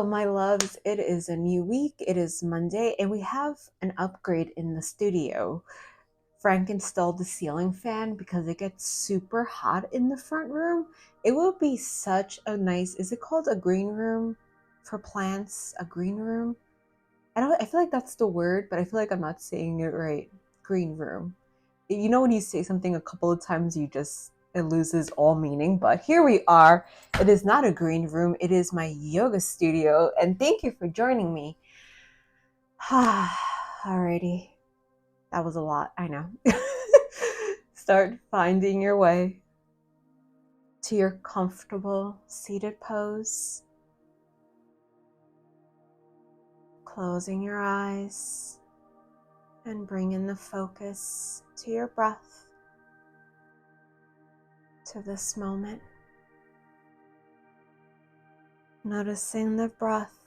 My loves, it is a new week. It is Monday, and we have an upgrade in the studio. Frank installed the ceiling fan because it gets super hot in the front room. It will be such a nice, is it called a green room for plants? A green room? I feel like that's the word, but I feel like I'm not saying it right. Green room. You know when you say something a couple of times, it loses all meaning. But here we are. It is not a green room. It is my yoga studio, and thank you for joining me. Alrighty, that was a lot. I know. Start finding your way to your comfortable seated pose. Closing your eyes and bringing the focus to your breath, to this moment. Noticing the breath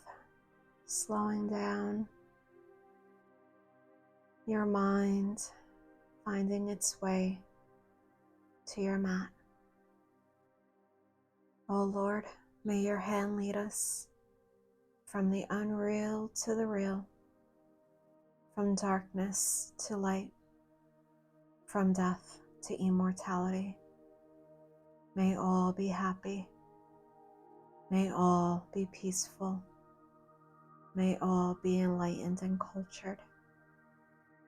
slowing down, your mind finding its way to your mat. Oh Lord, may your hand lead us from the unreal to the real, from darkness to light, from death to immortality. May all be happy. May all be peaceful. May all be enlightened and cultured.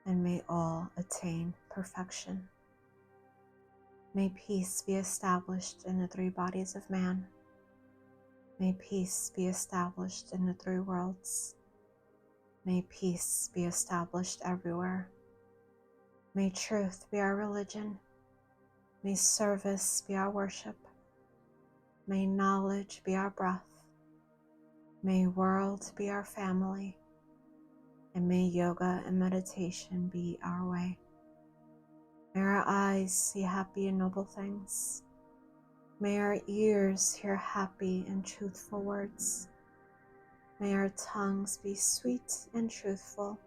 And may all attain perfection. May peace be established in the three bodies of man. May peace be established in the three worlds. May peace be established everywhere. May truth be our religion. May service be our worship. May knowledge be our breath. May world be our family. And may yoga and meditation be our way. May our eyes see happy and noble things. May our ears hear happy and truthful words. May our tongues be sweet and truthful.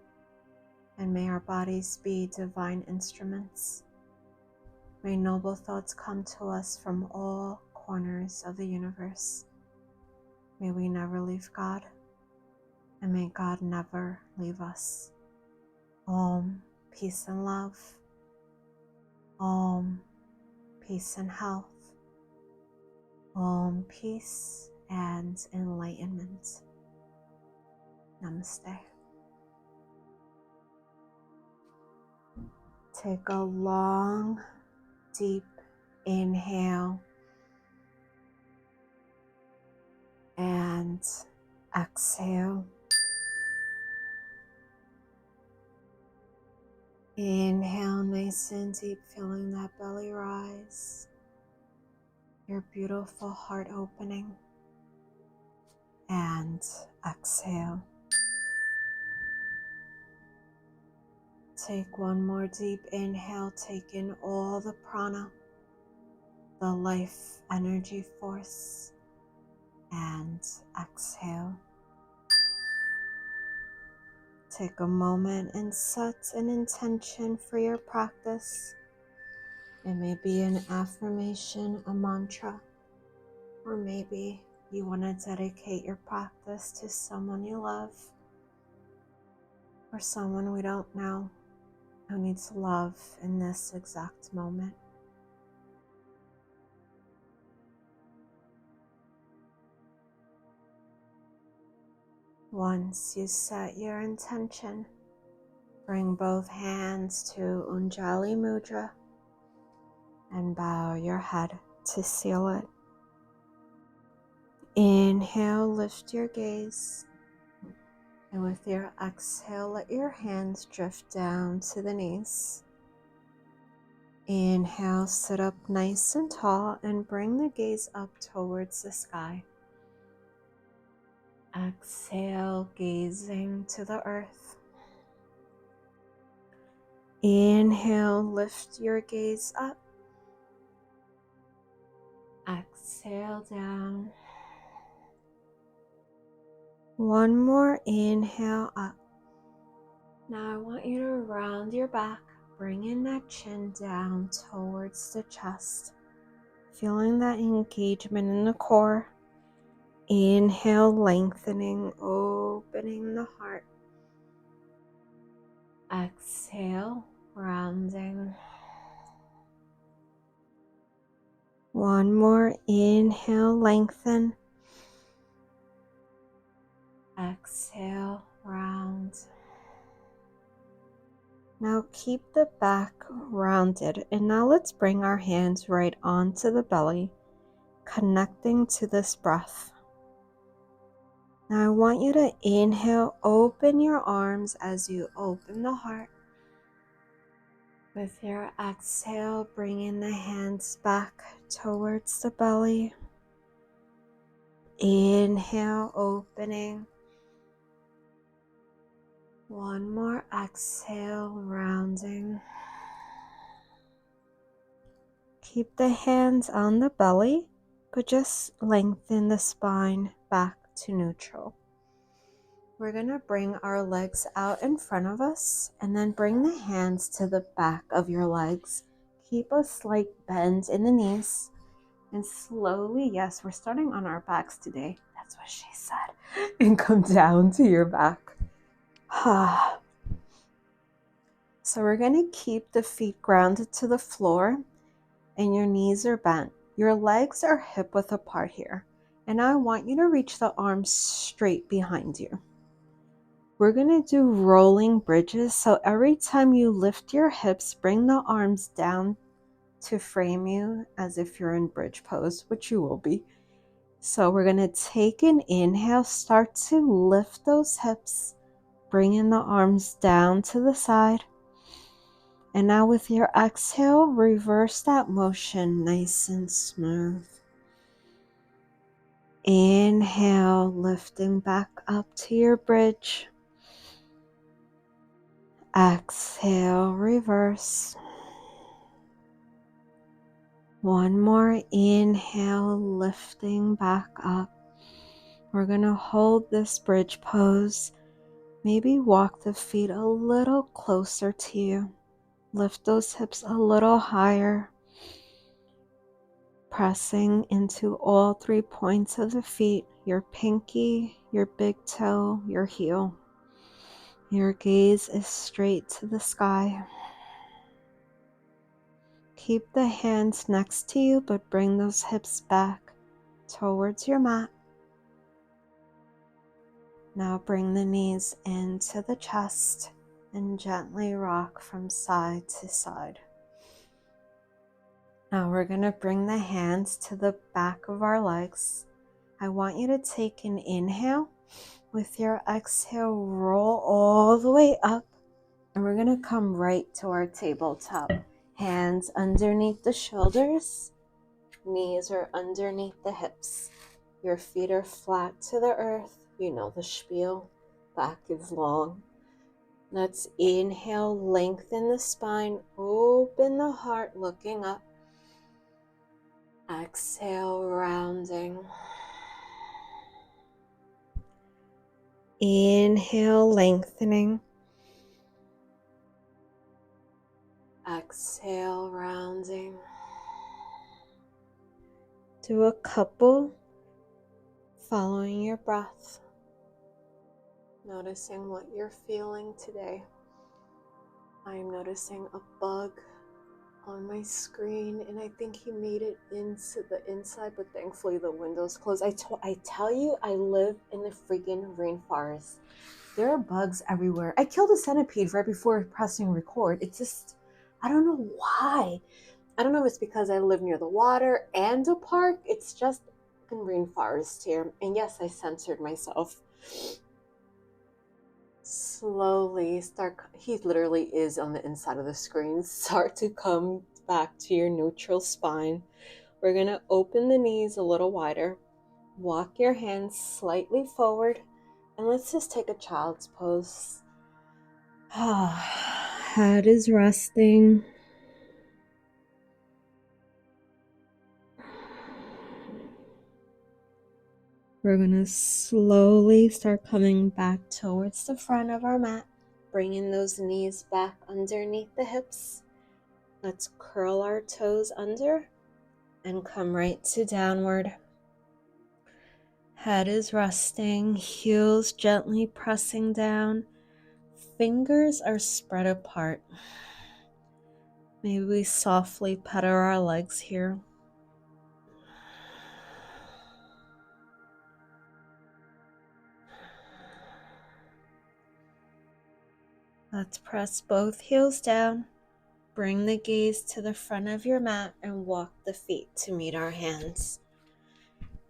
And may our bodies be divine instruments. May noble thoughts come to us from all corners of the universe. May we never leave God, and may God never leave us. Om, peace and love. Om, peace and health. Om, peace and enlightenment. Namaste. Take a long, deep inhale and exhale. Inhale nice and deep, feeling that belly rise, your beautiful heart opening, and exhale. Take one more deep inhale, take in all the prana, the life energy force, and exhale. Take a moment and set an intention for your practice. It may be an affirmation, a mantra, or maybe you want to dedicate your practice to someone you love or someone we don't know who needs love in this exact moment. Once you set your intention, bring both hands to Anjali Mudra and bow your head to seal it. Inhale, lift your gaze, and with your exhale, let your hands drift down to the knees. Inhale, sit up nice and tall and bring the gaze up towards the sky. Exhale, gazing to the earth. Inhale, lift your gaze up. Exhale down. One more inhale up. Now I want you to round your back, bringing that chin down towards the chest, feeling that engagement in the core. Inhale, lengthening, opening the heart. Exhale, rounding. One more, inhale, lengthen. Exhale, round. Now keep the back rounded, and now let's bring our hands right onto the belly, connecting to this breath. Now I want you to inhale, open your arms as you open the heart. With your exhale, bringing the hands back towards the belly. Inhale, opening. One more exhale, rounding. Keep the hands on the belly, but just lengthen the spine back to neutral. We're going to bring our legs out in front of us and then bring the hands to the back of your legs. Keep a slight bend in the knees and slowly, yes, we're starting on our backs today. That's what she said. And come down to your back. So we're going to keep the feet grounded to the floor and your knees are bent. Your legs are hip width apart here. And I want you to reach the arms straight behind you. We're going to do rolling bridges. So every time you lift your hips, bring the arms down to frame you as if you're in bridge pose, which you will be. So we're going to take an inhale, start to lift those hips, bringing the arms down to the side. And now with your exhale, reverse that motion nice and smooth. Inhale, lifting back up to your bridge. Exhale, reverse. One more inhale, lifting back up. We're going to hold this bridge pose. Maybe walk the feet a little closer to you. Lift those hips a little higher. Pressing into all 3 points of the feet, your pinky, your big toe, your heel. Your gaze is straight to the sky. Keep the hands next to you, but bring those hips back towards your mat. Now bring the knees into the chest and gently rock from side to side. Now we're going to bring the hands to the back of our legs. I want you to take an inhale. With your exhale, roll all the way up. And we're going to come right to our tabletop. Hands underneath the shoulders. Knees are underneath the hips. Your feet are flat to the earth. You know the spiel. Back is long. Let's inhale, lengthen the spine, open the heart, looking up. Exhale, rounding. Inhale, lengthening. Exhale, rounding. Do a couple, following your breath. Noticing what you're feeling today. I am noticing a bug on my screen, and I think he made it into the inside, but thankfully the window's closed. I tell you, I live in the freaking rainforest. There are bugs everywhere. I killed a centipede right before pressing record. It's just, I don't know why. I don't know if it's because I live near the water and a park. It's just a rainforest here. And yes, I censored myself. Slowly he literally is on the inside of the screen. Start to come back to your neutral spine. We're going to open the knees a little wider. Walk your hands slightly forward. And let's just take a child's pose. Head is resting. We're going to slowly start coming back towards the front of our mat, bringing those knees back underneath the hips. Let's curl our toes under and come right to downward. Head is resting, heels gently pressing down. Fingers are spread apart. Maybe we softly pedal our legs here. Let's press both heels down. Bring the gaze to the front of your mat and walk the feet to meet our hands.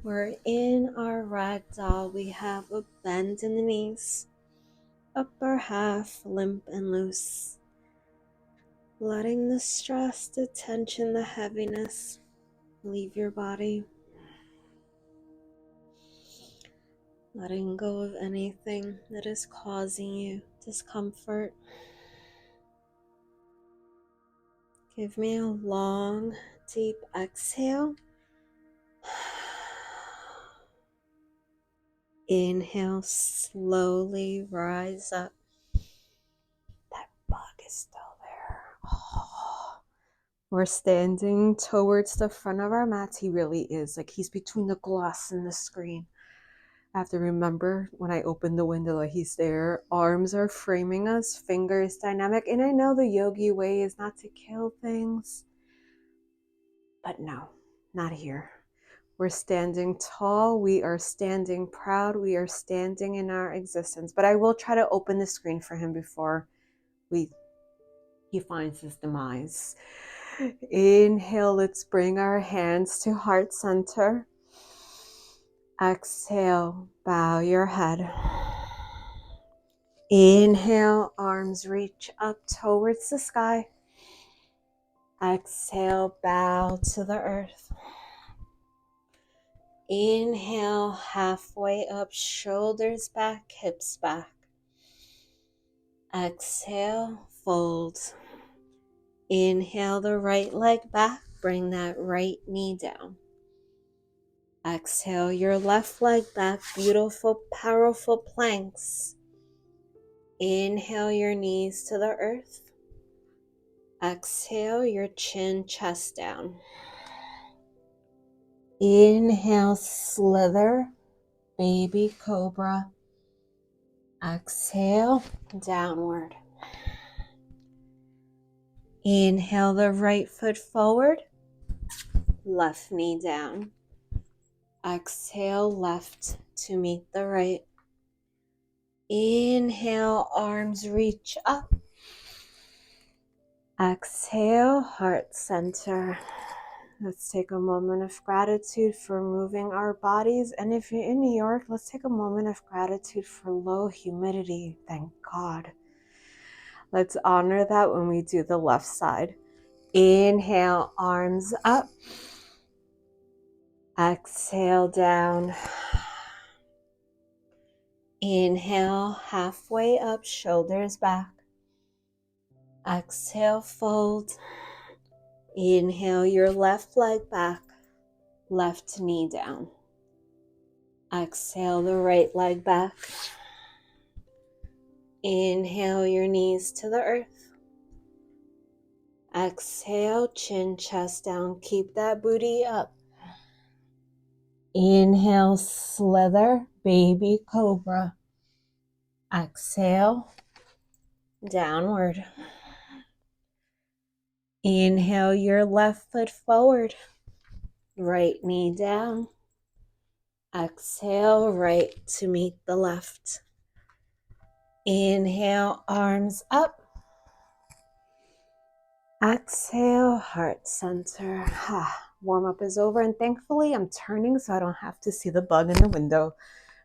We're in our ragdoll. We have a bend in the knees, upper half limp and loose. Letting the stress, the tension, the heaviness leave your body. Letting go of anything that is causing you discomfort. Give me a long, deep exhale. Inhale, slowly rise up. That bug is still there. Oh. We're standing towards the front of our mats. He really is. Like he's between the glass and the screen. I have to remember when I open the window that he's there. Arms are framing us, fingers dynamic. And I know the yogi way is not to kill things. But no, not here. We're standing tall. We are standing proud. We are standing in our existence. But I will try to open the screen for him before he finds his demise. Inhale, let's bring our hands to heart center. Exhale, bow your head. Inhale, arms reach up towards the sky. Exhale, bow to the earth. Inhale, halfway up, shoulders back, hips back. Exhale, fold. Inhale the right leg back, bring that right knee down. Exhale your left leg back, beautiful, powerful planks. Inhale your knees to the earth. Exhale your chin, chest down. Inhale, slither, baby cobra. Exhale, downward. Inhale the right foot forward, left knee down. Exhale, left to meet the right. Inhale, arms reach up. Exhale, heart center. Let's take a moment of gratitude for moving our bodies. And if you're in New York, let's take a moment of gratitude for low humidity. Thank God. Let's honor that when we do the left side. Inhale, arms up. Exhale, down. Inhale, halfway up, shoulders back. Exhale, fold. Inhale your left leg back, left knee down. Exhale the right leg back. Inhale your knees to the earth. Exhale, chin, chest down. Keep that booty up. Inhale, slither, baby cobra. Exhale, downward. Inhale your left foot forward, right knee down. Exhale, right to meet the left. Inhale, arms up. Exhale, heart center. Warm up is over, and thankfully I'm turning so I don't have to see the bug in the window.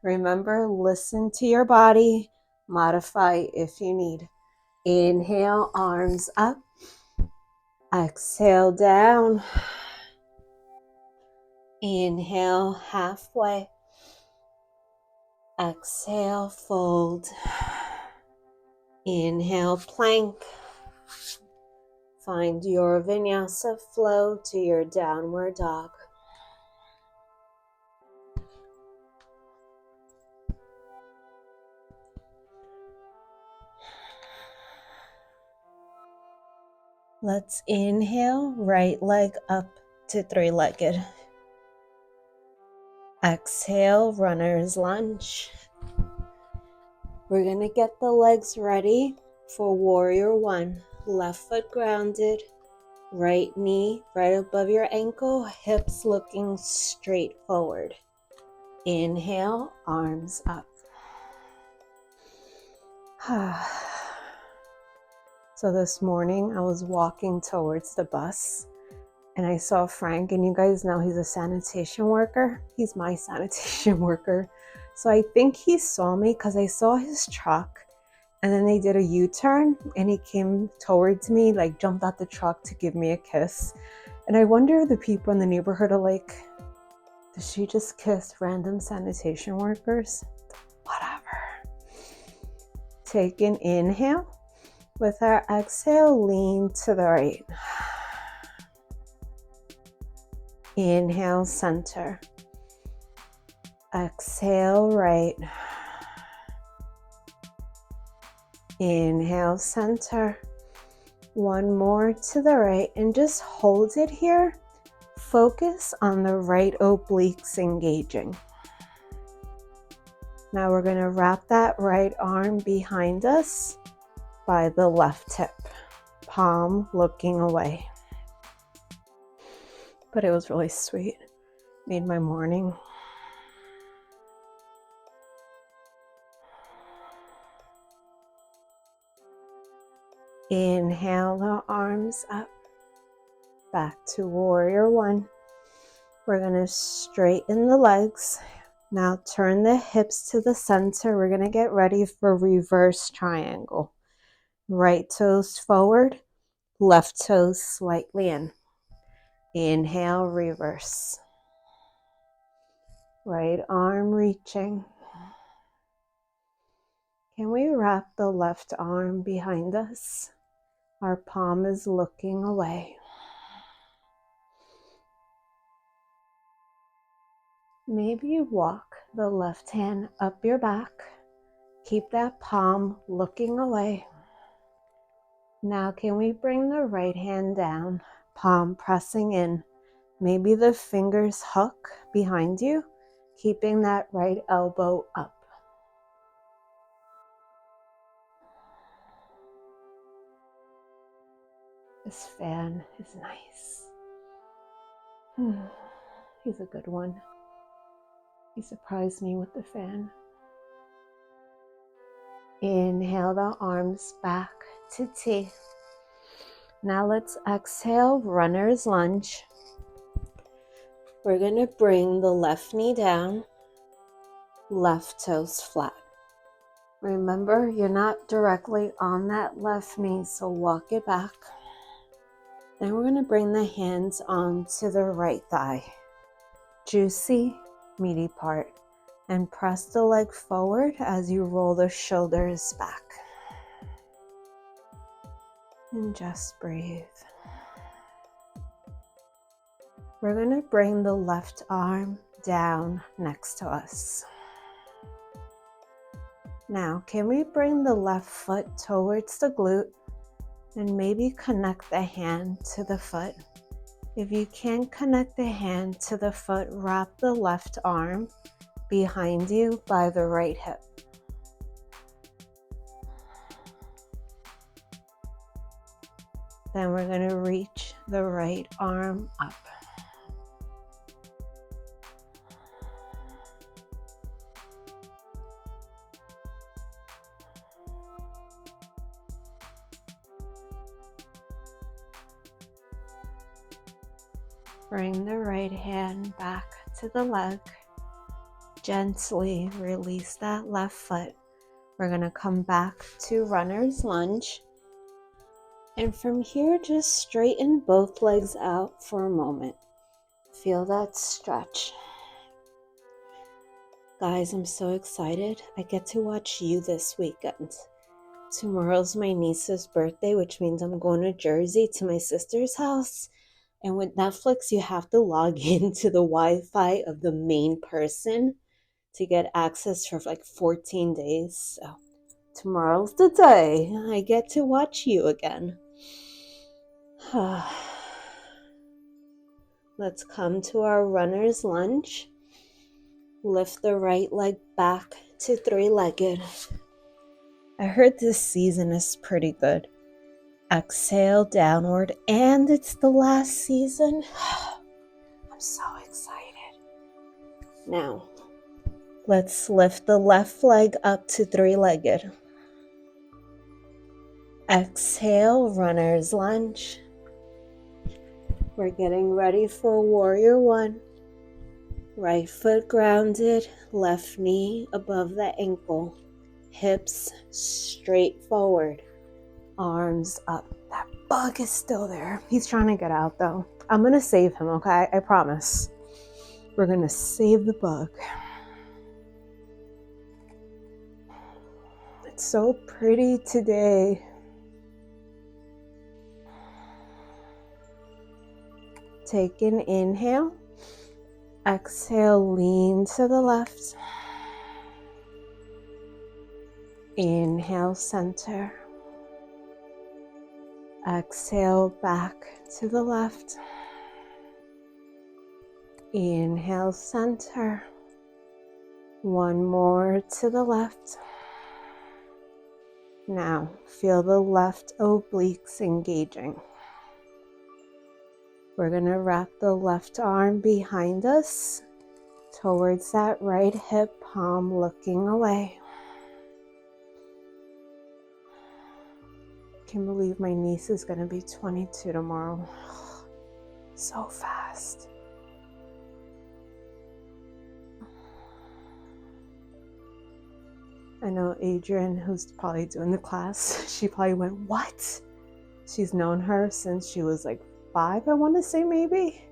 Remember, listen to your body, modify if you need. Inhale, arms up. Exhale, down. Inhale, halfway. Exhale, fold. Inhale, plank. Find your vinyasa flow to your downward dog. Let's inhale, right leg up to three-legged. Exhale, runner's lunge. We're going to get the legs ready for warrior one. Left foot grounded, right knee right above your ankle, hips looking straight forward. Inhale, arms up. So this morning I was walking towards the bus and I saw Frank, and you guys know he's a sanitation worker. He's my sanitation worker. So I think he saw me because I saw his truck, and then they did a U-turn and he came towards me, like jumped out the truck to give me a kiss. And I wonder if the people in the neighborhood are like, does she just kiss random sanitation workers? Whatever. Take an inhale. With our exhale, lean to the right. Inhale, center. Exhale, right. Inhale, center. One more to the right, and just hold it here. Focus on the right obliques engaging. Now we're going to wrap that right arm behind us by the left hip, palm looking away. But it was really sweet. Made my morning. Inhale the arms up. Back to warrior one. We're going to straighten the legs. Now turn the hips to the center. We're going to get ready for reverse triangle. Right toes forward, left toes slightly in. Inhale, reverse. Right arm reaching. Can we wrap the left arm behind us? Our palm is looking away. Maybe walk the left hand up your back. Keep that palm looking away. Now can we bring the right hand down, palm pressing in. Maybe the fingers hook behind you, keeping that right elbow up. This fan is nice. He's a good one. He surprised me with the fan. Inhale the arms back to T. Now let's exhale, runner's lunge. We're going to bring the left knee down, left toes flat. Remember, you're not directly on that left knee, so walk it back. Then we're going to bring the hands onto the right thigh. Juicy, meaty part. And press the leg forward as you roll the shoulders back. And just breathe. We're going to bring the left arm down next to us. Now, can we bring the left foot towards the glute and maybe connect the hand to the foot? If you can't connect the hand to the foot, wrap the left arm behind you by the right hip. Then we're going to reach the right arm up. Bring the right hand back to the leg. Gently release that left foot. We're going to come back to runner's lunge. And from here, just straighten both legs out for a moment. Feel that stretch. Guys, I'm so excited. I get to watch you this weekend. Tomorrow's my niece's birthday, which means I'm going to Jersey to my sister's house. And with Netflix, you have to log into the Wi-Fi of the main person to get access for like 14 days. So tomorrow's the day I get to watch you again. Let's come to our runner's lunge. Lift the right leg back to three-legged. I heard this season is pretty good. Exhale downward, and it's the last season. I'm so excited. Now, let's lift the left leg up to three-legged. Exhale, runner's lunge. We're getting ready for warrior one. Right foot grounded, left knee above the ankle. Hips straight forward. Arms up. That bug is still there. He's trying to get out though. I'm going to save him, okay? I promise. We're going to save the bug. It's so pretty today. Take an inhale. Exhale, lean to the left. Inhale, center. Exhale, back to the left. Inhale, center. One more to the left. Now, feel the left obliques engaging. We're going to wrap the left arm behind us towards that right hip, palm looking away. Can't believe my niece is going to be 22 tomorrow. So fast. I know Adrian, who's probably doing the class, she probably went, what? She's known her since she was like 5, I want to say maybe.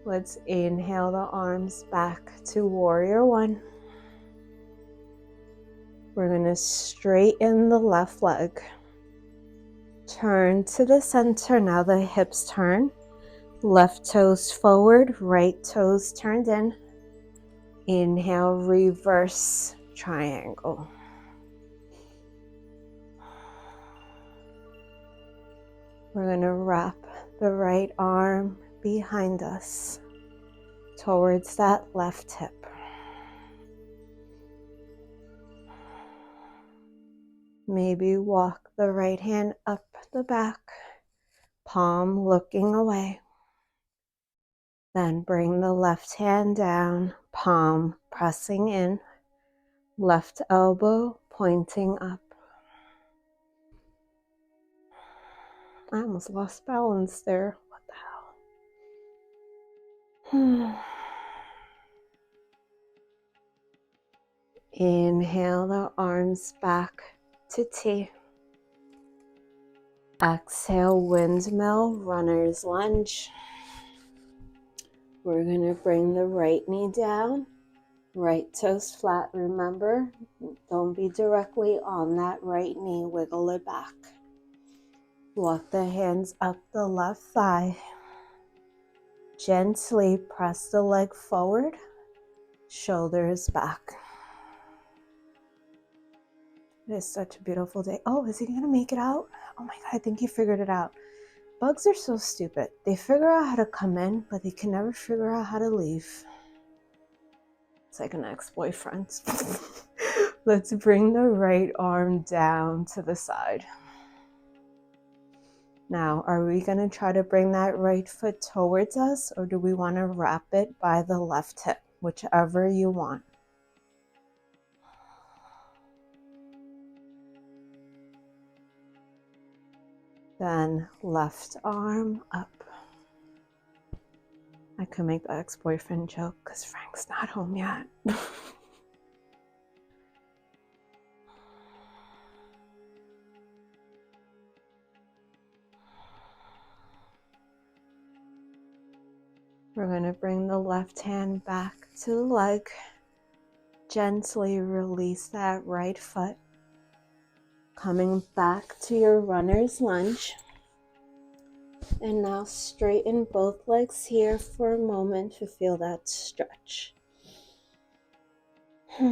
Let's inhale the arms back to warrior one. We're going to straighten the left leg. Turn to the center. Now the hips turn. Left toes forward, right toes turned in. Inhale, reverse triangle. We're going to wrap the right arm behind us towards that left hip. Maybe walk the right hand up the back, palm looking away. Then bring the left hand down, palm pressing in, left elbow pointing up. I almost lost balance there. What the hell? Inhale the arms back to T. Exhale, windmill, runner's lunge. We're going to bring the right knee down, right toes flat. Remember, don't be directly on that right knee. Wiggle it back. Walk the hands up the left thigh. Gently press the leg forward, shoulders back. It is such a beautiful day. Oh, is he going to make it out? Oh my God, I think he figured it out. Bugs are so stupid. They figure out how to come in, but they can never figure out how to leave. It's like an ex-boyfriend. Let's bring the right arm down to the side. Now, are we going to try to bring that right foot towards us, or do we want to wrap it by the left hip? Whichever you want. Then left arm up. I could make the ex-boyfriend joke because Frank's not home yet. We're going to bring the left hand back to the leg. Gently release that right foot. Coming back to your runner's lunge. And now straighten both legs here for a moment to feel that stretch. We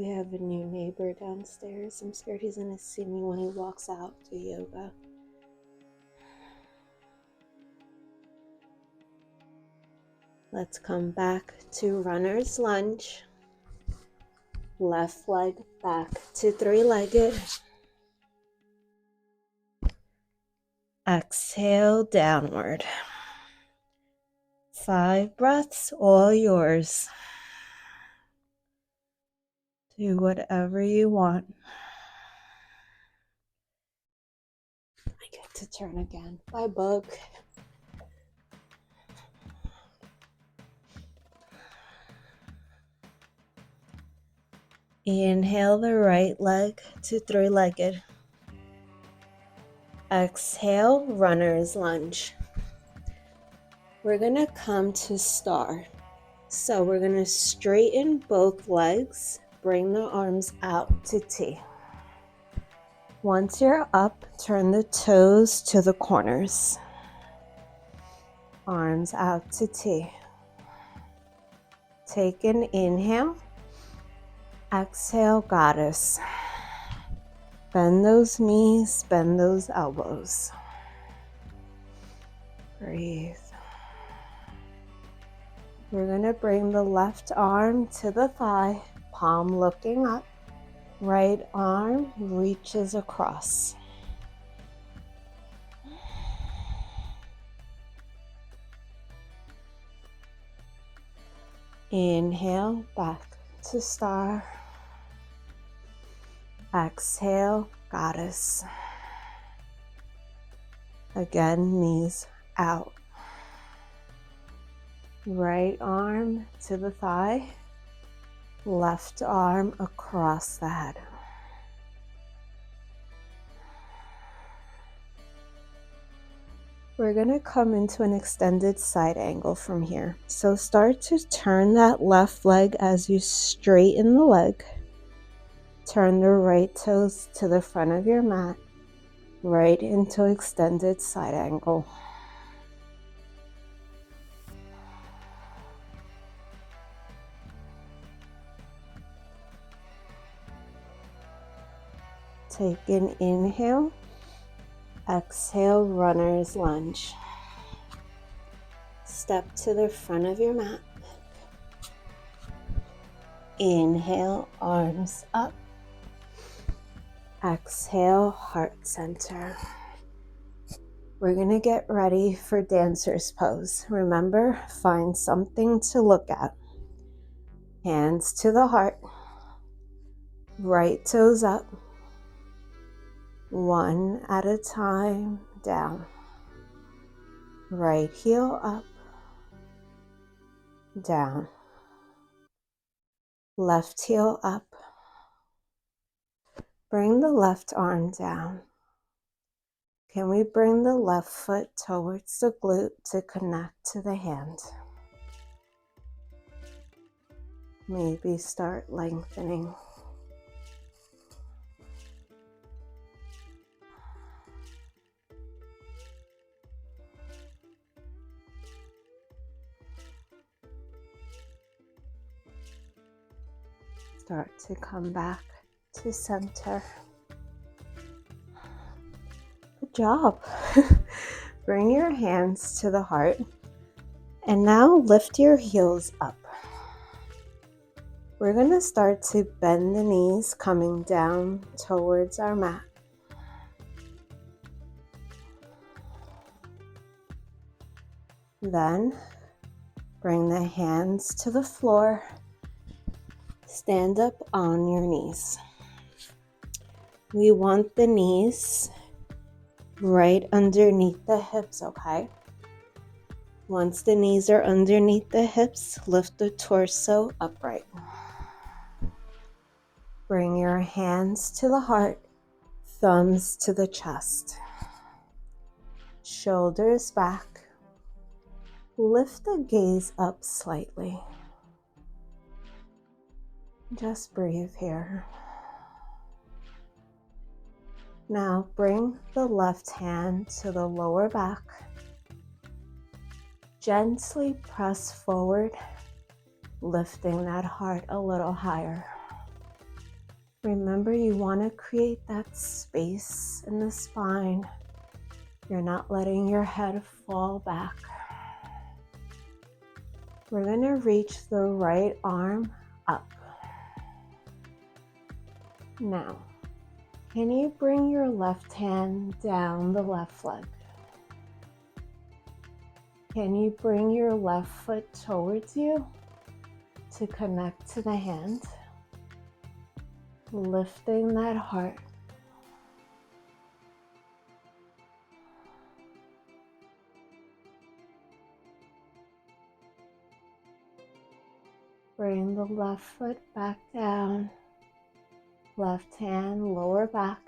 have a new neighbor downstairs. I'm scared he's going to see me when he walks out to yoga. Let's come back to runner's lunge. Left leg back to three-legged. Exhale downward. 5 breaths, all yours. Do whatever you want. I get to turn again. Bye, bug. Inhale the right leg to three-legged. Exhale, runner's lunge. We're going to come to star. So we're going to straighten both legs, bring the arms out to T. Once you're up, turn the toes to the corners. Arms out to T. Take an inhale. Exhale, goddess. Bend those knees, bend those elbows. Breathe. We're going to bring the left arm to the thigh, palm looking up. Right arm reaches across. Inhale, back to star. Exhale, goddess. Again, knees out. Right arm to the thigh. Left arm across the head. We're going to come into an extended side angle from here. So start to turn that left leg as you straighten the leg. Turn the right toes to the front of your mat, right into extended side angle. Take an inhale. Exhale, runner's lunge. Step to the front of your mat. Inhale, arms up. Exhale, heart center. We're going to get ready for dancer's pose. Remember, find something to look at. Hands to the heart. Right toes up. One at a time, down. Right heel up, down. Left heel up. Bring the left arm down. Can we bring the left foot towards the glute to connect to the hand? Maybe start lengthening. Start to come back to center. Good job. Bring your hands to the heart. And now lift your heels up. We're going to start to bend the knees coming down towards our mat. Then bring the hands to the floor. Stand up on your knees. We want the knees right underneath the hips, okay? Once the knees are underneath the hips, lift the torso upright. Bring your hands to the heart, thumbs to the chest. Shoulders back. Lift the gaze up slightly. Just breathe here. Now bring the left hand to the lower back. Gently press forward, lifting that heart a little higher. Remember, you want to create that space in the spine. You're not letting your head fall back. We're going to reach the right arm up. Now, can you bring your left hand down the left leg? Can you bring your left foot towards you to connect to the hand? Lifting that heart. Bring the left foot back down. Left hand lower back.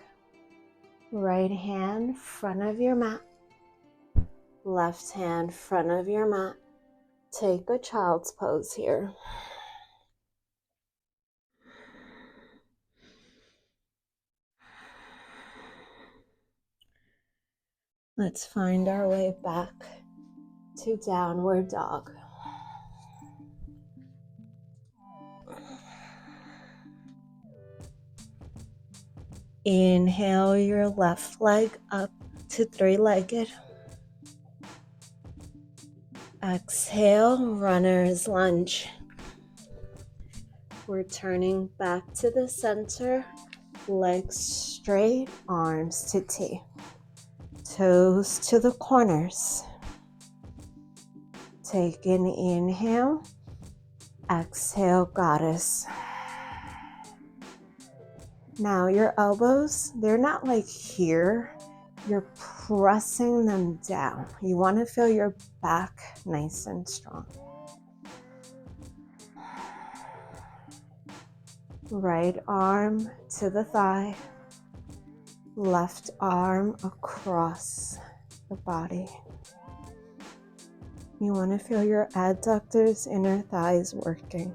Right hand front of your mat. Left hand front of your mat. Take a child's pose here. Let's find our way back to downward dog. Inhale your left leg up to three-legged. Exhale, runner's lunge. We're turning back to the center, legs straight, arms to T. Toes to the corners. Take an inhale. Exhale, goddess. Now your elbows, they're not like here. You're pressing them down. You want to feel your back nice and strong. Right arm to the thigh. Left arm across the body. You want to feel your adductors, inner thighs working.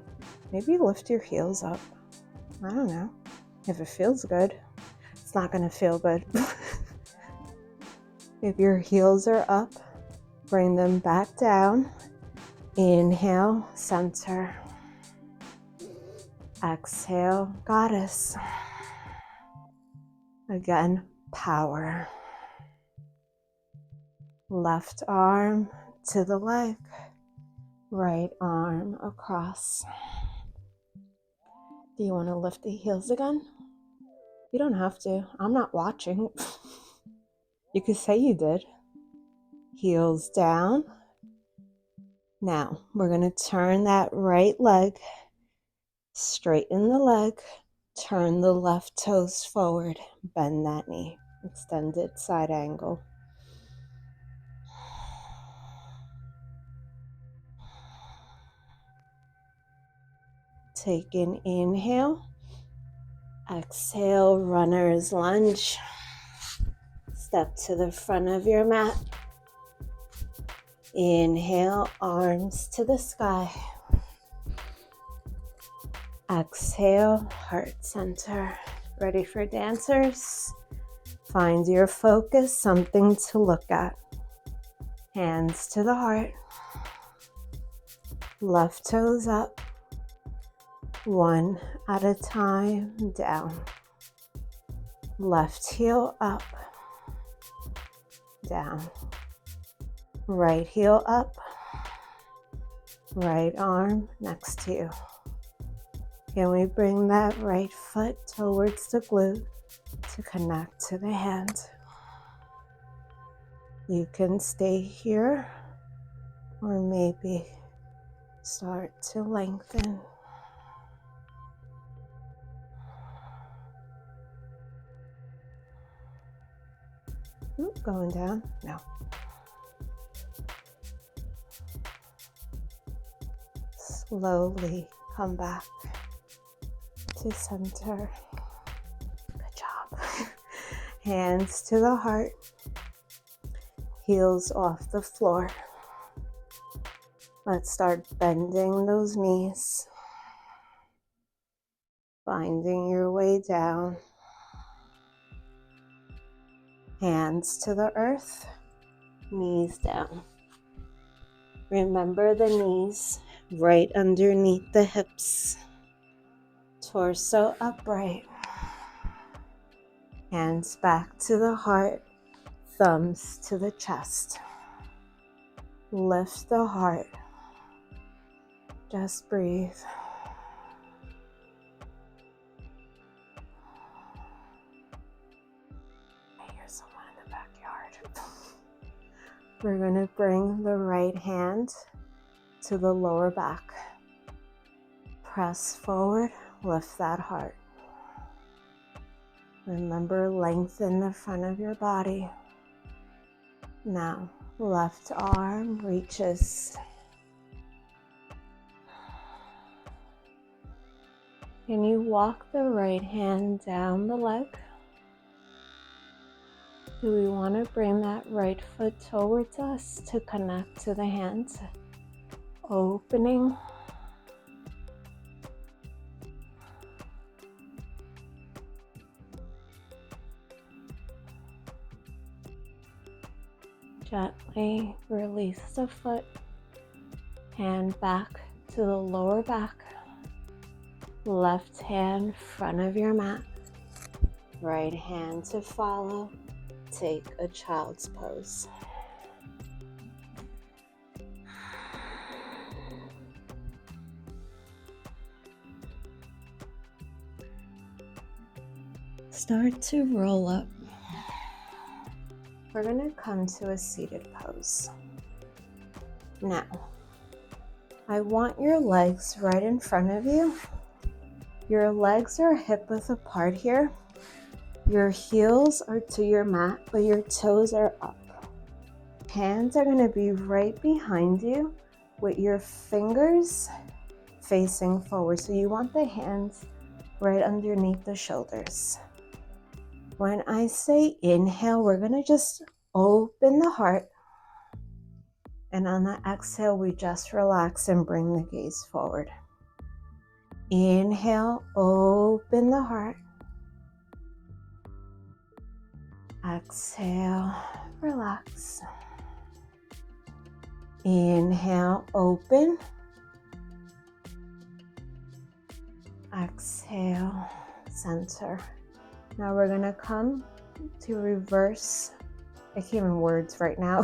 Maybe lift your heels up. I don't know. If it feels good, it's not going to feel good. If your heels are up, bring them back down. Inhale, center. Exhale, goddess. Again, power. Left arm to the leg. Right arm across. Do you want to lift the heels again? You don't have to. I'm not watching. You could say you did. Heels down. Now, we're going to turn that right leg, straighten the leg, turn the left toes forward, bend that knee, extended side angle. Take an inhale. Exhale, runner's lunge. Step to the front of your mat. Inhale, arms to the sky. Exhale, heart center. Ready for dancers? Find your focus, something to look at. Hands to the heart. Left toes up. One at a time, down. Left heel up. Down. Right heel up. Right arm next to you. Can we bring that right foot towards the glute to connect to the hand? You can stay here or maybe start to lengthen. Ooh, going down? No. Slowly come back to center. Good job. Hands to the heart. Heels off the floor. Let's start bending those knees. Finding your way down. Hands to the earth. Knees down. Remember the knees right underneath the hips. Torso upright. Hands back to the heart. Thumbs to the chest. Lift the heart. Just breathe. I hear someone in the backyard. We're going to bring the right hand to the lower back. Press forward, lift that heart. Remember, lengthen the front of your body. Now, left arm reaches. Can you walk the right hand down the leg? Do we want to bring that right foot towards us to connect to the hands? Opening. Gently release the foot. Hand back to the lower back. Left hand front of your mat. Right hand to follow. Take a child's pose. Start to roll up. We're going to come to a seated pose. Now, I want your legs right in front of you. Your legs are hip width apart here. Your heels are to your mat, but your toes are up. Hands are going to be right behind you with your fingers facing forward. So you want the hands right underneath the shoulders. When I say inhale, we're going to just open the heart. And on the exhale, we just relax and bring the gaze forward. Inhale, open the heart. Exhale, relax. Inhale, open. Exhale, center. Now we're gonna come to reverse. I can't even words right now.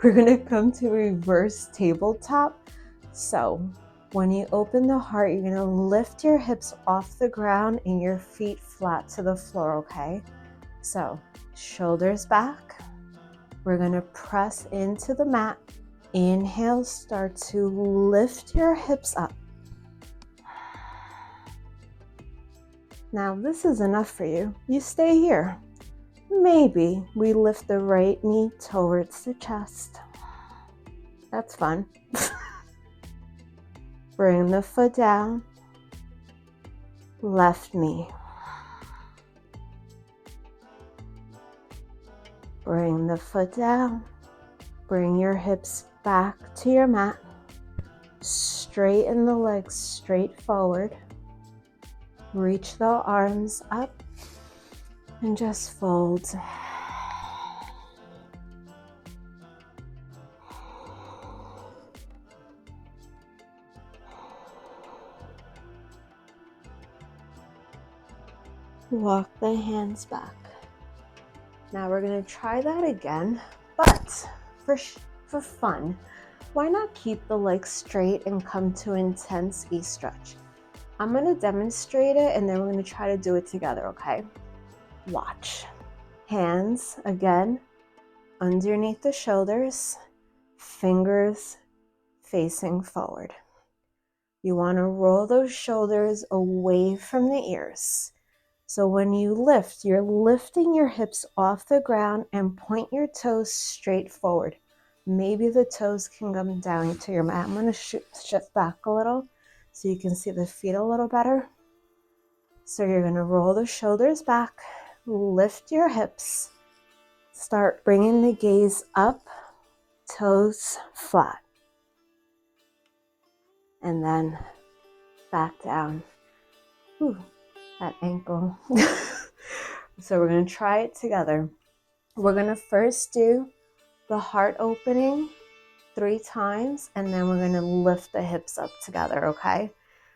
We're gonna come to reverse tabletop. So when you open the heart, you're gonna lift your hips off the ground and your feet flat to the floor, okay? So shoulders back. We're gonna press into the mat. Inhale, start to lift your hips up. Now this is enough for you. You stay here. Maybe we lift the right knee towards the chest. That's fun. Bring the foot down. Left knee. Bring the foot down. Bring your hips back to your mat. Straighten the legs straight forward. Reach the arms up and just fold. Walk the hands back. Now we're going to try that again, but for fun, why not keep the legs straight and come to intense E-stretch? I'm going to demonstrate it and then we're going to try to do it together, okay? Watch. Hands, again, underneath the shoulders, fingers facing forward. You want to roll those shoulders away from the ears. So when you lift, you're lifting your hips off the ground and point your toes straight forward. Maybe the toes can come down to your mat. I'm going to shift back a little so you can see the feet a little better. So you're going to roll the shoulders back, lift your hips, start bringing the gaze up, toes flat, and then back down. Ooh, that ankle. So we're going to try it together. We're going to first do the heart opening 3 times, and then we're going to lift the hips up together, okay?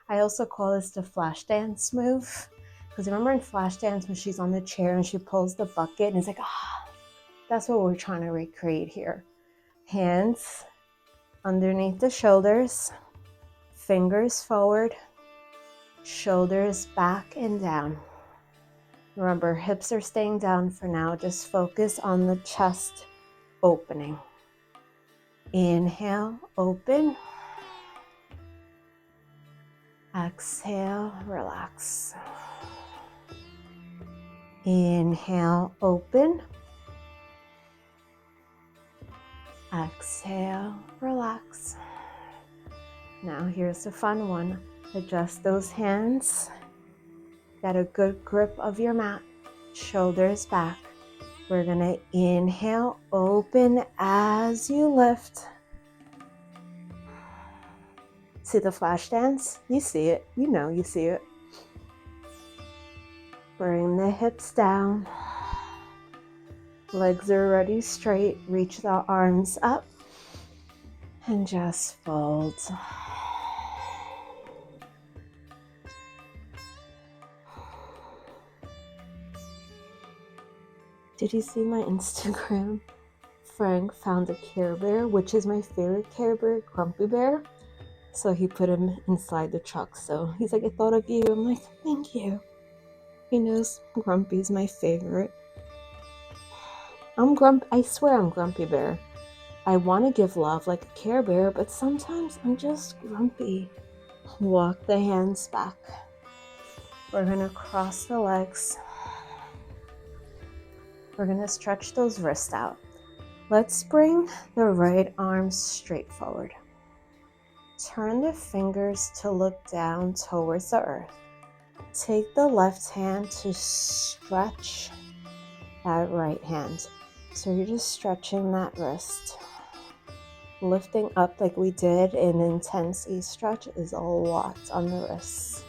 I also call this the Flashdance move, because remember in Flashdance when she's on the chair and she pulls the bucket and it's like, that's what we're trying to recreate here. Hands underneath the shoulders, fingers forward, shoulders back and down. Remember, hips are staying down for now. Just focus on the chest opening. Inhale, open. Exhale, relax. Inhale, open. Exhale, relax. Now here's the fun one. Adjust those hands. Get a good grip of your mat. Shoulders back. We're gonna inhale, open as you lift. See the flash dance? You see it. You know you see it. Bring the hips down. Legs are already straight. Reach the arms up. And just fold. Did you see my Instagram? Frank found a Care Bear, which is my favorite Care Bear, Grumpy Bear. So he put him inside the truck. So he's like, I thought of you. I'm like, thank you. He knows Grumpy's my favorite. I swear I'm Grumpy Bear. I want to give love like a Care Bear, but sometimes I'm just grumpy. Walk the hands back. We're going to cross the legs. We're going to stretch those wrists out. Let's bring the right arm straight forward. Turn the fingers to look down towards the earth. Take the left hand to stretch that right hand. So you're just stretching that wrist. Lifting up like we did in intense stretch is a lot on the wrists.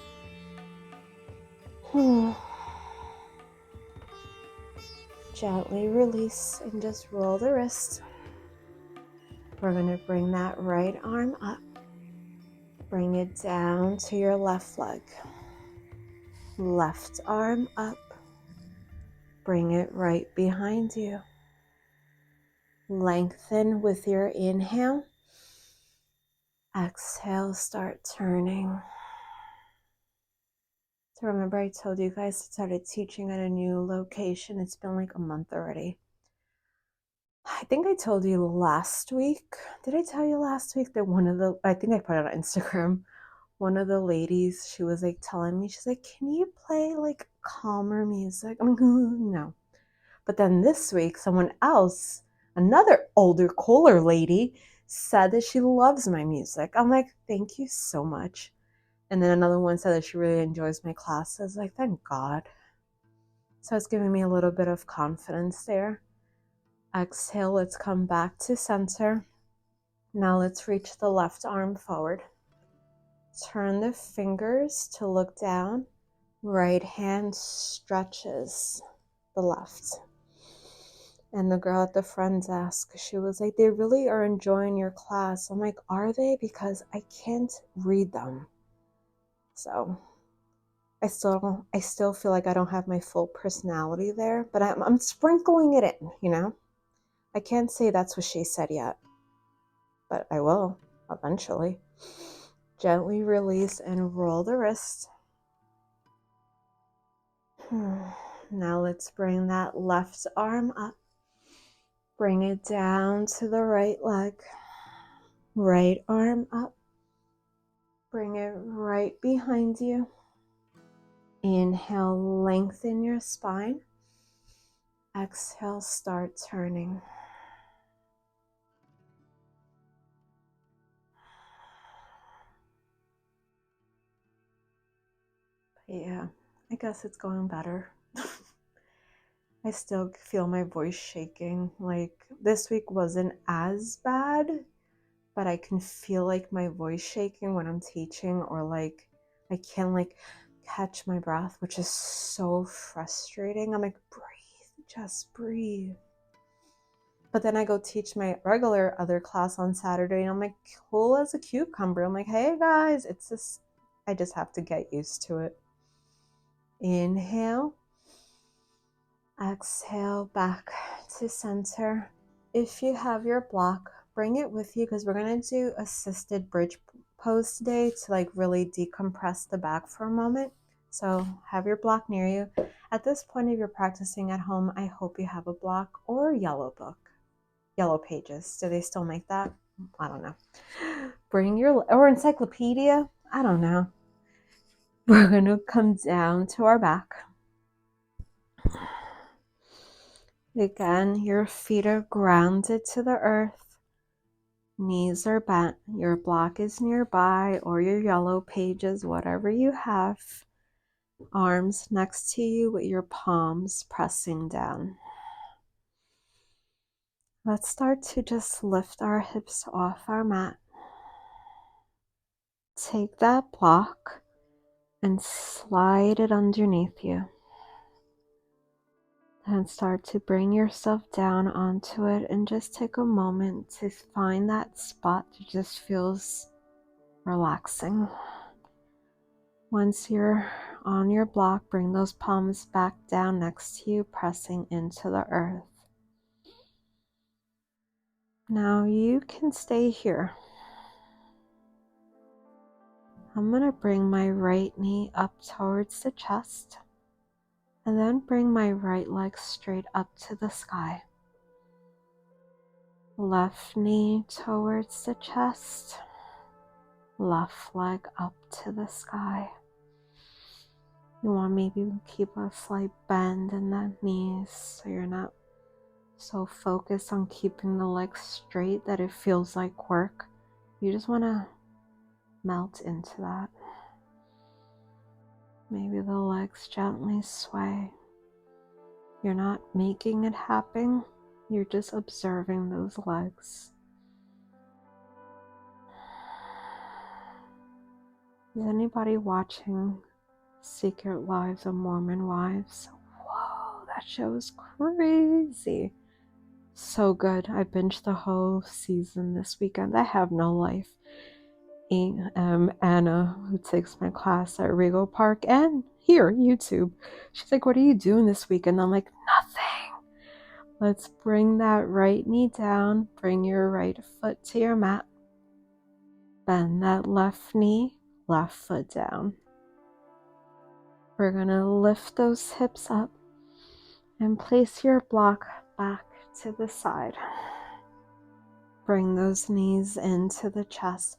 Gently release and just roll the wrist. We're going to bring that right arm up. Bring it down to your left leg. Left arm up. Bring it right behind you. Lengthen with your inhale. Exhale, start turning. So remember I told you guys I started teaching at a new location. It's been like a month already. I think I told you last week. Did I tell you last week that I think I put it on Instagram. One of the ladies, she was like telling me, she's like, can you play like calmer music? I'm like, no. But then this week, someone else, another older, cooler lady, said that she loves my music. I'm like, thank you so much. And then another one said that she really enjoys my classes. Like, thank God. So it's giving me a little bit of confidence there. Exhale, let's come back to center. Now let's reach the left arm forward. Turn the fingers to look down. Right hand stretches the left. And the girl at the front desk, she was like, they really are enjoying your class. I'm like, are they? Because I can't read them. So I still feel like I don't have my full personality there, but I'm sprinkling it in, you know? I can't say that's what she said yet, but I will eventually. Gently release and roll the wrist. Now let's bring that left arm up. Bring it down to the right leg. Right arm up. Bring it right behind you. Inhale, lengthen your spine. Exhale, start turning. Yeah, I guess it's going better. I still feel my voice shaking. Like this week wasn't as bad, but I can feel like my voice shaking when I'm teaching, or like I can't like catch my breath, which is so frustrating. I'm like, breathe, just breathe. But then I go teach my regular other class on Saturday and I'm like cool as a cucumber. I'm like, hey guys, I just have to get used to it. Inhale. Exhale, back to center. If you have your block, bring it with you because we're going to do assisted bridge pose today to like really decompress the back for a moment. So have your block near you. At this point, if you're practicing at home, I hope you have a block or yellow book, yellow pages. Do they still make that? I don't know. Bring your, or encyclopedia. I don't know. We're going to come down to our back. Again, your feet are grounded to the earth. Knees are bent. Your block is nearby, or your yellow pages, whatever you have. Arms next to you with your palms pressing down. Let's start to just lift our hips off our mat. Take that block and slide it underneath you. And start to bring yourself down onto it and just take a moment to find that spot that just feels relaxing. Once you're on your block, bring those palms back down next to you, pressing into the earth. Now you can stay here. I'm going to bring my right knee up towards the chest and then bring my right leg straight up to the sky. Left knee towards the chest, left leg up to the sky. You want maybe keep a slight bend in the knees so you're not so focused on keeping the legs straight that it feels like work. You just want to melt into that. Maybe the legs gently sway. You're not making it happen. You're just observing those legs. Is anybody watching Secret Lives of Mormon Wives? Whoa, that show is crazy. So good. I binged the whole season this weekend. I have no life. Anna, who takes my class at Regal Park and here, YouTube. She's like, what are you doing this weekend? I'm like, nothing. Let's bring that right knee down. Bring your right foot to your mat. Bend that left knee, left foot down. We're going to lift those hips up and place your block back to the side. Bring those knees into the chest.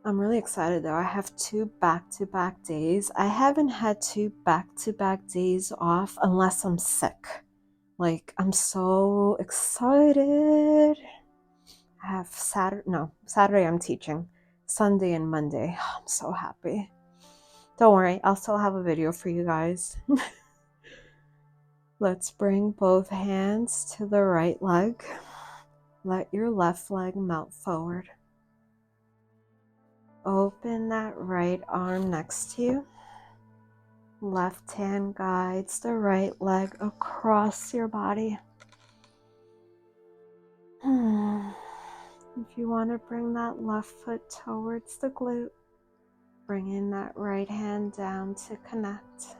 I'm really excited though. I have 2 back-to-back days. I haven't had 2 back-to-back days off unless I'm sick. Like, I'm so excited. I have Saturday I'm teaching. Sunday and Monday. Oh, I'm so happy. Don't worry, I'll still have a video for you guys. Let's bring both hands to the right leg. Let your left leg melt forward. Open that right arm next to you. Left hand guides the right leg across your body. If you want to bring that left foot towards the glute, bringing that right hand down to connect.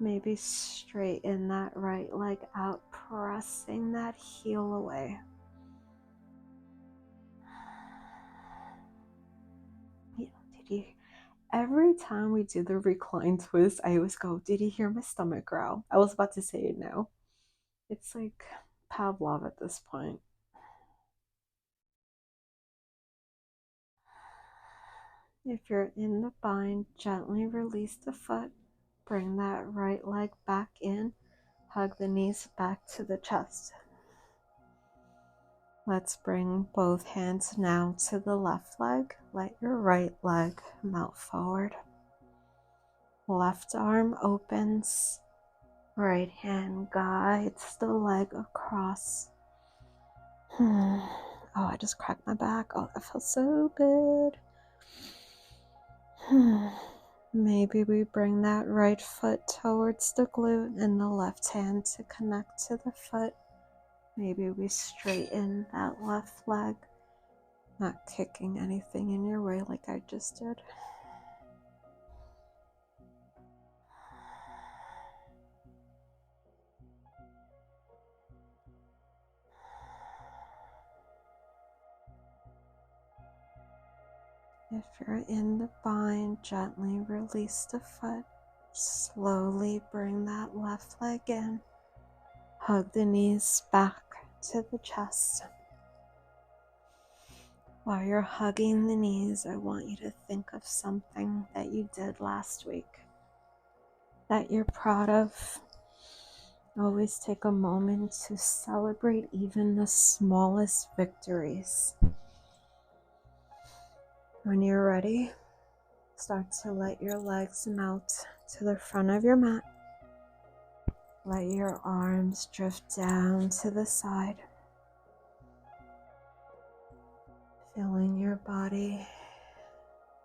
Maybe straighten that right leg out, pressing that heel away. Every time we do the recline twist, I always go, did you hear my stomach growl? I was about to say it now. It's like Pavlov at this point. If you're in the bind, gently release the foot. Bring that right leg back in. Hug the knees back to the chest. Let's bring both hands now to the left leg. Let your right leg melt forward. Left arm opens. Right hand guides the leg across. Oh, I just cracked my back. Oh, that feels so good. Maybe we bring that right foot towards the glute and the left hand to connect to the foot. Maybe we straighten that left leg, not kicking anything in your way like I just did. If you're in the bind, gently release the foot. Slowly bring that left leg in. Hug the knees back to the chest. While you're hugging the knees, I want you to think of something that you did last week that you're proud of. Always take a moment to celebrate even the smallest victories. When you're ready, start to let your legs melt to the front of your mat. Let your arms drift down to the side. Feeling your body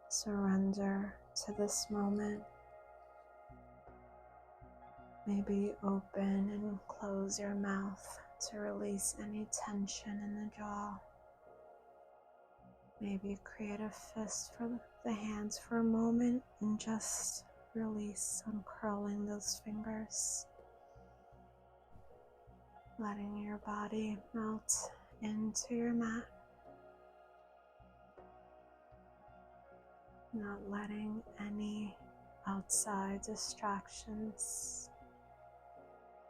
surrender to this moment. Maybe open and close your mouth to release any tension in the jaw. Maybe create a fist for the hands for a moment and just release, uncurling those fingers. Letting your body melt into your mat. Not letting any outside distractions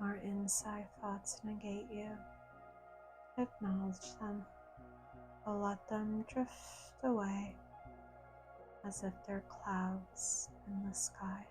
or inside thoughts negate you. Acknowledge them, but let them drift away as if they're clouds in the sky.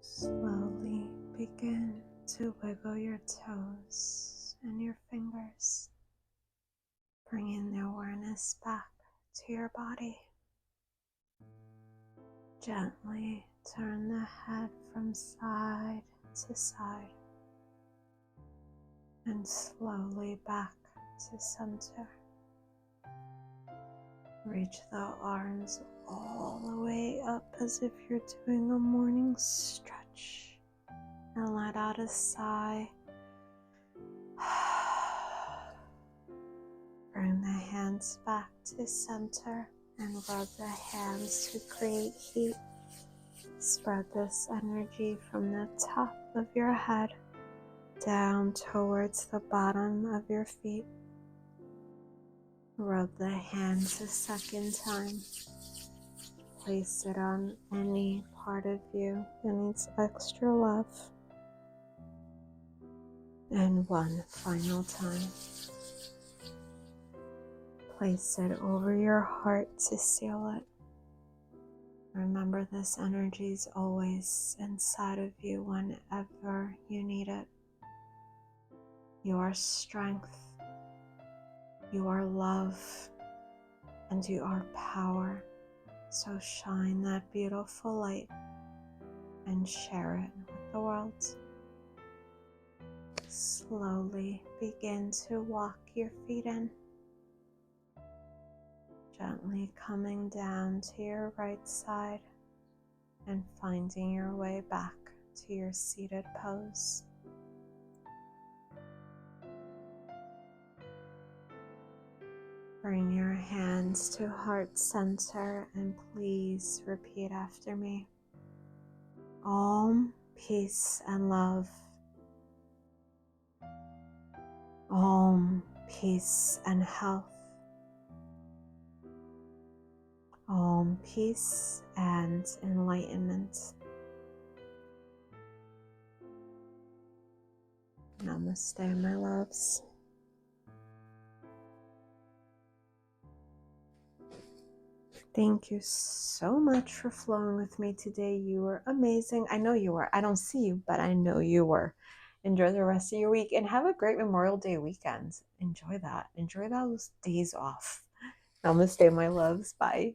Slowly begin to wiggle your toes and your fingers, bringing the awareness back to your body. Gently Turn the head from side to side and slowly back to center. Reach the arms all the way up as if you're doing a morning stretch, and let out a sigh. Bring the hands back to center and rub the hands to create heat. Spread this energy from the top of your head down towards the bottom of your feet. Rub the hands a second time. Place it on any part of you that needs extra love. And one final time. Place it over your heart to seal it. Remember, this energy is always inside of you whenever you need it. Your strength, your love, and your power. So shine that beautiful light and share it with the world. Slowly begin to walk your feet in. Gently coming down to your right side and finding your way back to your seated pose. Bring your hands to heart center and please repeat after me. Om, peace and love. Om, peace and health. Om, peace and enlightenment. Namaste, my loves. Thank you so much for flowing with me today. You were amazing. I know you were. I don't see you, but I know you were. Enjoy the rest of your week and have a great Memorial Day weekend. Enjoy that. Enjoy those days off. Namaste, my loves. Bye.